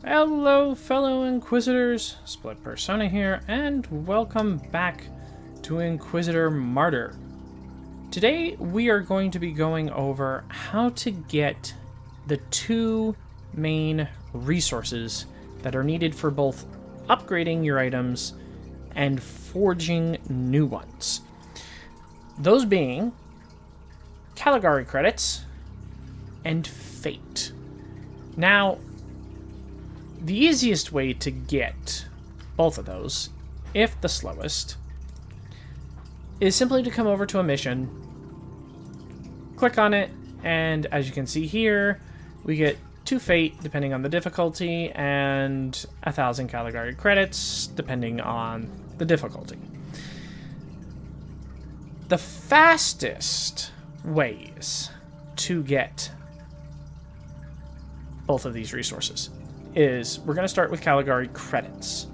Hello, fellow Inquisitors, Split Persona here, and welcome back to Inquisitor Martyr. Today, we are going to be going over how to get the two main resources that are needed for both upgrading your items and forging new ones. Those being CALIGARI credits and Fate. Now, the easiest way to get both of those, if the slowest, is simply to come over to a mission, click on it, and as you can see here, we get 2 Fate depending on the difficulty, and 1,000 CALIGARI credits depending on the difficulty. The fastest ways to get both of these resources is we're going to start with CALIGARI credits.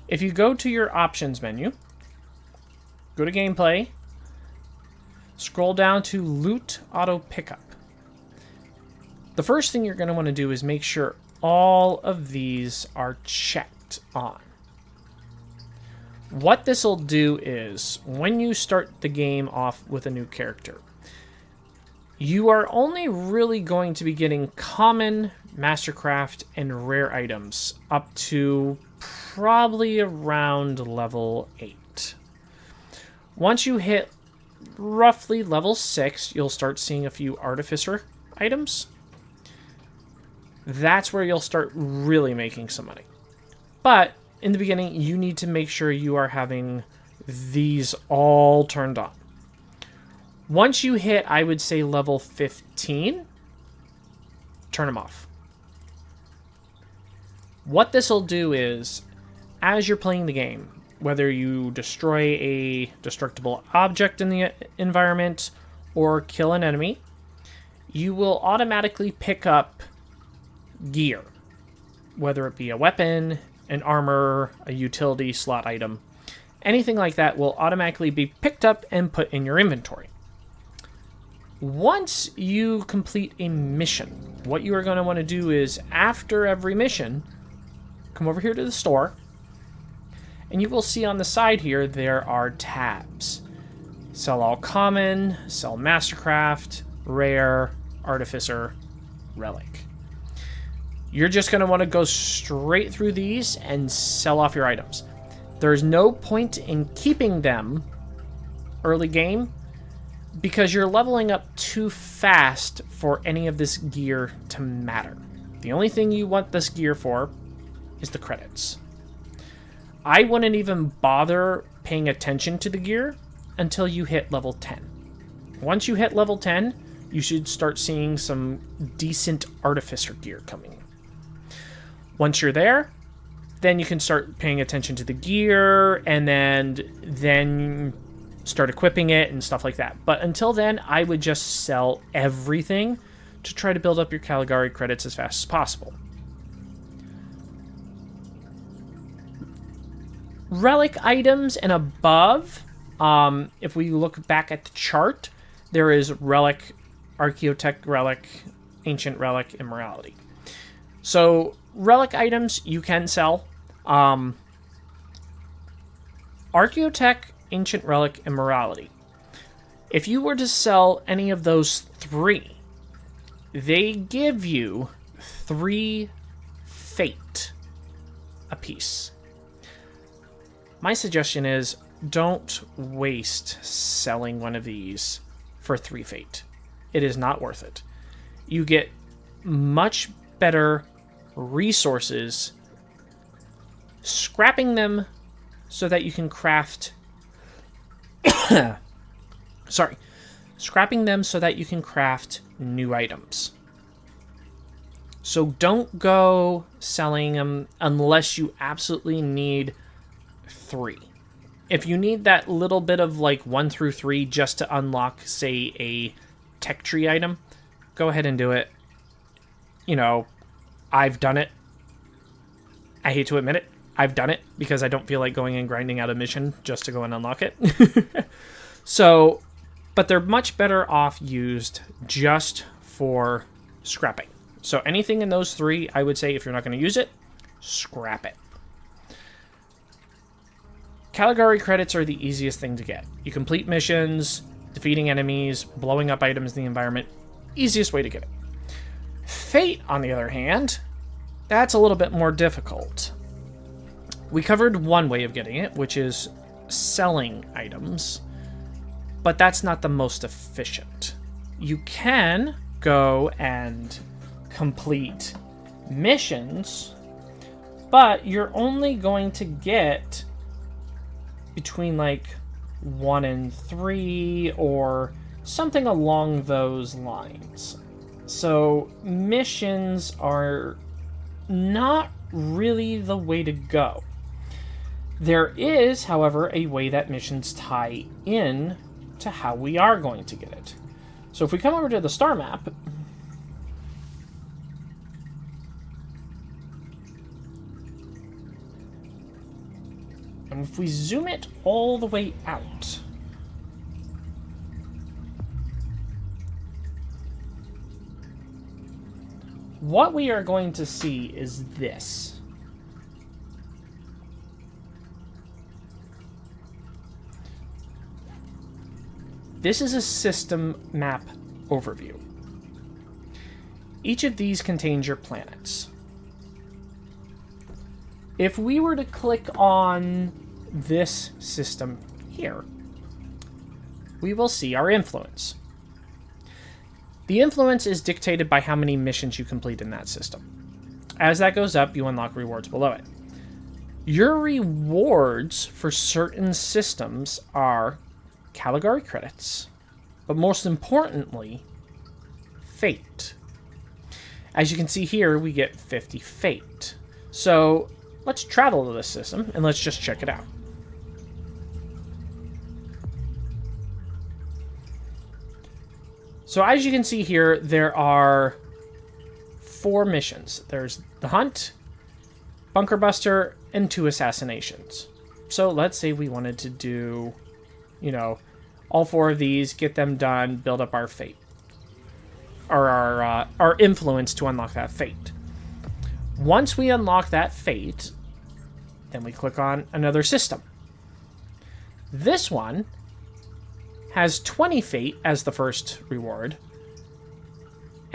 If you go to your options menu, go to gameplay, scroll down to loot auto pickup. The first thing you're going to want to do is make sure all of these are checked on. What this will do is when you start the game off with a new character, you are only really going to be getting common, mastercraft, and rare items up to probably around level 8. Once you hit roughly level 6, you'll start seeing a few artificer items. That's where you'll start really making some money. But in the beginning, you need to make sure you are having these all turned on. Once you hit, I would say, level 15, turn them off. What this will do is, as you're playing the game, whether you destroy a destructible object in the environment or kill an enemy, you will automatically pick up gear, whether it be a weapon, an armor, a utility slot item. Anything like that will automatically be picked up and put in your inventory. Once you complete a mission, what you are going to want to do is, after every mission, come over here to the store, and you will see on the side here there are tabs. Sell all common, sell mastercraft, rare, artificer, relic. You're just going to want to go straight through these and sell off your items. There's no point in keeping them early game because you're leveling up too fast for any of this gear to matter. The only thing you want this gear for is the credits. I wouldn't even bother paying attention to the gear until you hit level 10. Once you hit level 10, you should start seeing some decent artificer gear coming. Once you're there, then you can start paying attention to the gear and then start equipping it and stuff like that. But until then, I would just sell everything to try to build up your CALIGARI credits as fast as possible. Relic items and above, if we look back at the chart, there is relic, archaeotech relic, ancient relic, and morality. So relic items you can sell. Archaeotech, ancient relic, and morality. If you were to sell any of those 3, they give you 3 Fate apiece. My suggestion is don't waste selling one of these for 3 Fate. It is not worth it. You get much better resources scrapping them so that you can craft scrapping them so that you can craft new items. So don't go selling them unless you absolutely need 3. If you need that little bit of like 1 through 3 just to unlock, say, a tech tree item, go ahead and do it. You know, I've done it. I hate to admit it. I've done it because I don't feel like going and grinding out a mission just to go and unlock it. So, but they're much better off used just for scrapping. So anything in those three, I would say if you're not going to use it, scrap it. Caligari credits are the easiest thing to get. You complete missions, defeating enemies, blowing up items in the environment. Easiest way to get it. Fate, on the other hand, that's a little bit more difficult. We covered one way of getting it, which is selling items, but that's not the most efficient. You can go and complete missions, but you're only going to get between like 1 and 3 or something along those lines. So missions are not really the way to go. There is, however, a way that missions tie in to how we are going to get it. So if we come over to the star map, and if we zoom it all the way out, what we are going to see is this. This is a system map overview. Each of these contains your planets. If we were to click on this system here, we will see our influence. The influence is dictated by how many missions you complete in that system. As that goes up, you unlock rewards below it. Your rewards for certain systems are Caligari credits, but most importantly, fate. As you can see here, we get 50 fate. So let's travel to this system and let's just check it out. So as you can see here, there are 4 missions. There's the Hunt, Bunker Buster, and 2 assassinations. So let's say we wanted to do, all 4 of these, get them done, build up our fate. Or our influence to unlock that fate. Once we unlock that fate, then we click on another system. This one has 20 fate as the first reward,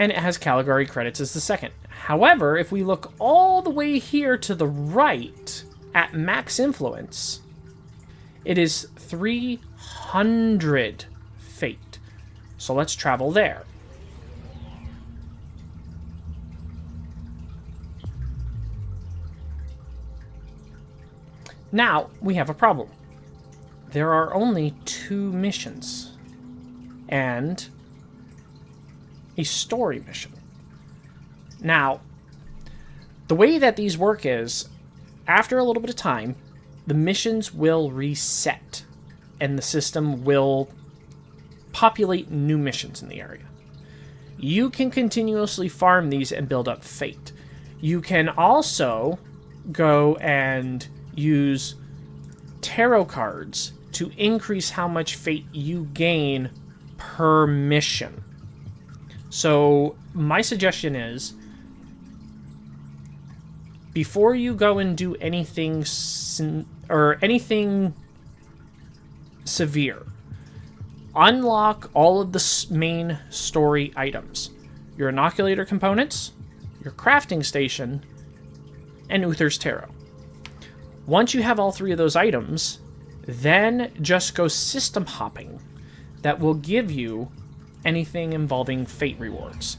and it has Caligari credits as the second. However, if we look all the way here to the right at max influence, it is 300 fate. So let's travel there. Now, we have a problem. There are only 2 missions and a story mission. Now, the way that these work is, after a little bit of time, the missions will reset and the system will populate new missions in the area. You can continuously farm these and build up fate. You can also go and use tarot cards to increase how much fate you gain per mission. So my suggestion is, before you go and do anything severe, unlock all of the main story items. Your inoculator components, your crafting station, and Uther's Tarot. Once you have all 3 of those items, then just go system hopping. That will give you anything involving fate rewards.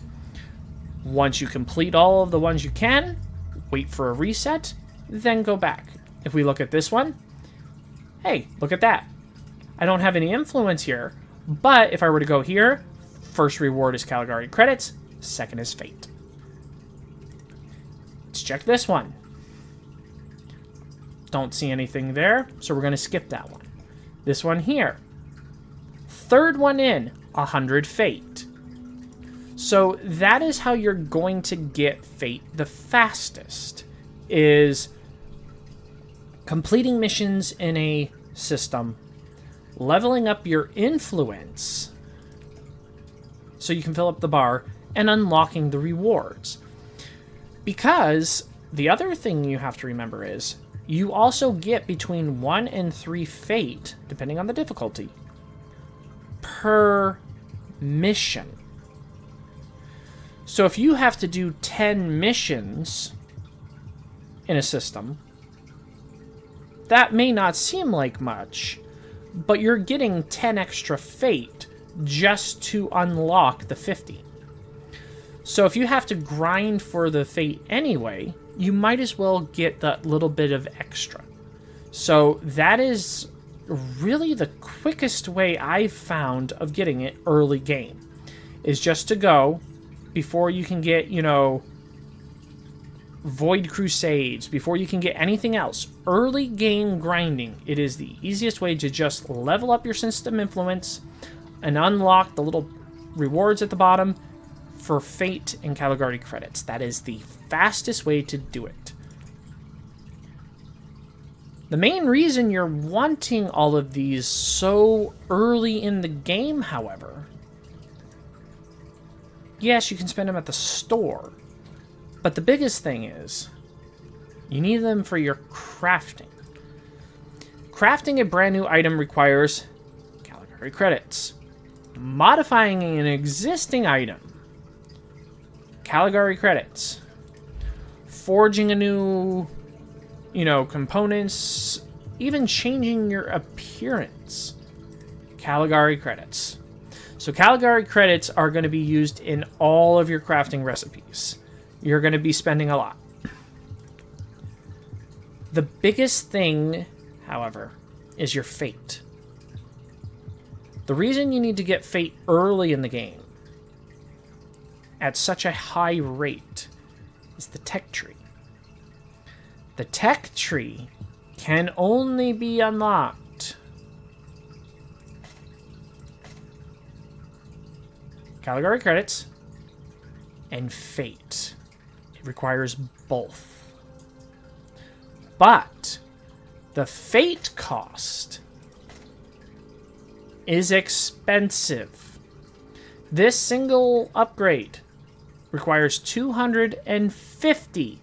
Once you complete all of the ones you can, wait for a reset, then go back. If we look at this one, hey, look at that. I don't have any influence here, but if I were to go here, first reward is Caligari credits, second is fate. Let's check this one. Don't see anything there, so we're going to skip that one. This one here. Third one in, 100 fate. So that is how you're going to get fate the fastest, is completing missions in a system, leveling up your influence so you can fill up the bar, and unlocking the rewards. Because the other thing you have to remember is you also get between 1 and 3 fate, depending on the difficulty, per mission. So if you have to do 10 missions in a system, that may not seem like much, but you're getting 10 extra fate just to unlock the 50. So if you have to grind for the fate anyway, you might as well get that little bit of extra. So that is really the quickest way I've found of getting it early game, is just to go before you can get, Void Crusades, before you can get anything else. Early game grinding, it is the easiest way to just level up your system influence and unlock the little rewards at the bottom for Fate and Caligari credits. That is the fastest way to do it. The main reason you're wanting all of these so early in the game, however, yes, you can spend them at the store, but the biggest thing is you need them for your crafting. Crafting a brand new item requires Caligari credits. Modifying an existing item, Caligari credits. Forging a new, components, even changing your appearance, Caligari credits. So Caligari credits are going to be used in all of your crafting recipes. You're going to be spending a lot. The biggest thing, however, is your fate. The reason you need to get fate early in the game at such a high rate is the tech tree. The tech tree can only be unlocked Caligari credits and fate. It requires both. But the fate cost is expensive. This single upgrade requires 250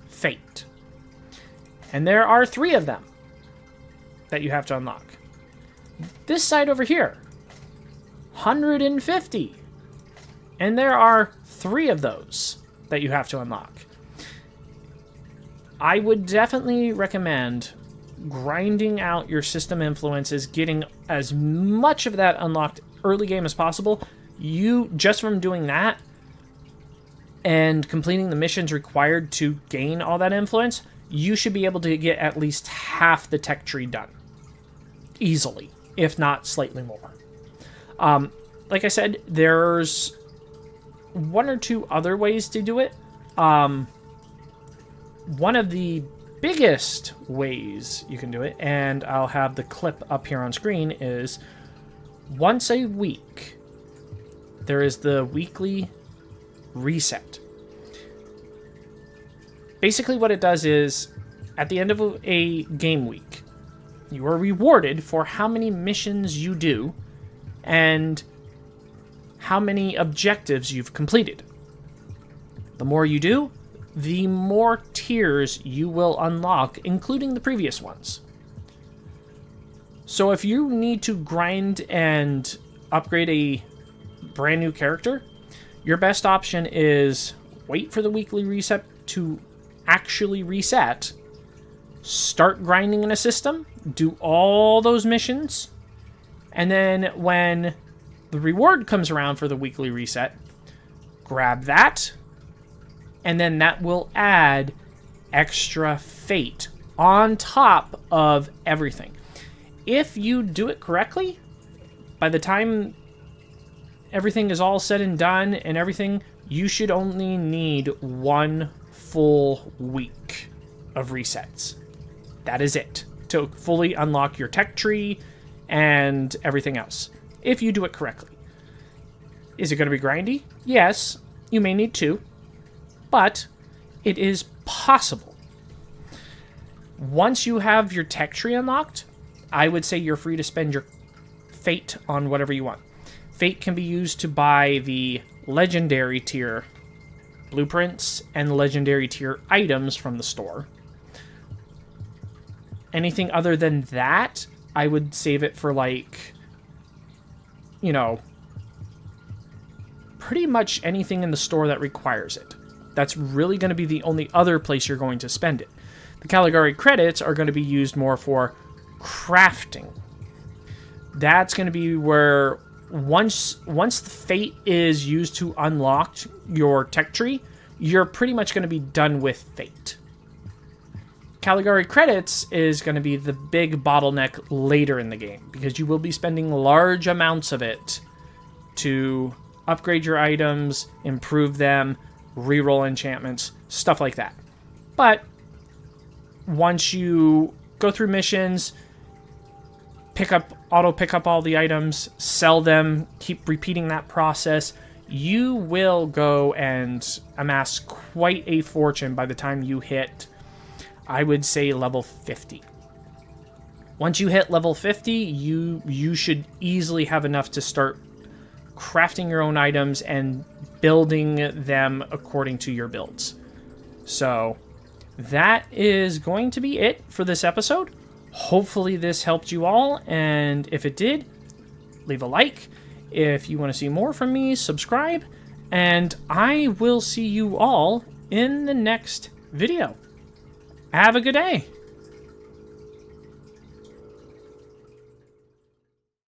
fate. And there are 3 of them that you have to unlock. This side over here, 150. And there are 3 of those that you have to unlock. I would definitely recommend grinding out your system influences, getting as much of that unlocked early game as possible. You, just from doing that and completing the missions required to gain all that influence, you should be able to get at least half the tech tree done. Easily, if not slightly more. Like I said, there's 1 or 2 other ways to do it. One of the biggest ways you can do it, and I'll have the clip up here on screen, is once a week there is the weekly reset. Basically what it does is, at the end of a game week, you are rewarded for how many missions you do and how many objectives you've completed. The more you do, the more tiers you will unlock, including the previous ones. So if you need to grind and upgrade a brand new character, your best option is wait for the weekly reset to actually reset, start grinding in a system, do all those missions, and then when the reward comes around for the weekly reset, grab that, and then that will add extra fate on top of everything. If you do it correctly, by the time everything is all said and done and everything, you should only need 1 full week of resets. That is it to fully unlock your tech tree and everything else, if you do it correctly. Is it going to be grindy? Yes, you may need 2, but it is possible. Once you have your tech tree unlocked, I would say you're free to spend your fate on whatever you want. Fate can be used to buy the legendary tier blueprints and legendary tier items from the store. Anything other than that, I would save it for, like, you know, pretty much anything in the store that requires it. That's really going to be the only other place you're going to spend it. The Caligari credits are going to be used more for crafting. That's going to be where once the fate is used to unlock your tech tree, you're pretty much going to be done with fate. Caligari credits is going to be the big bottleneck later in the game, because you will be spending large amounts of it to upgrade your items, improve them, reroll enchantments, stuff like that. But once you go through missions, auto pick up all the items, sell them, keep repeating that process, you will go and amass quite a fortune by the time you hit, I would say, level 50. Once you hit level 50, you should easily have enough to start crafting your own items and building them according to your builds. So that is going to be it for this episode. Hopefully this helped you all, and if it did, leave a like. If you want to see more from me, subscribe, and I will see you all in the next video. Have a good day.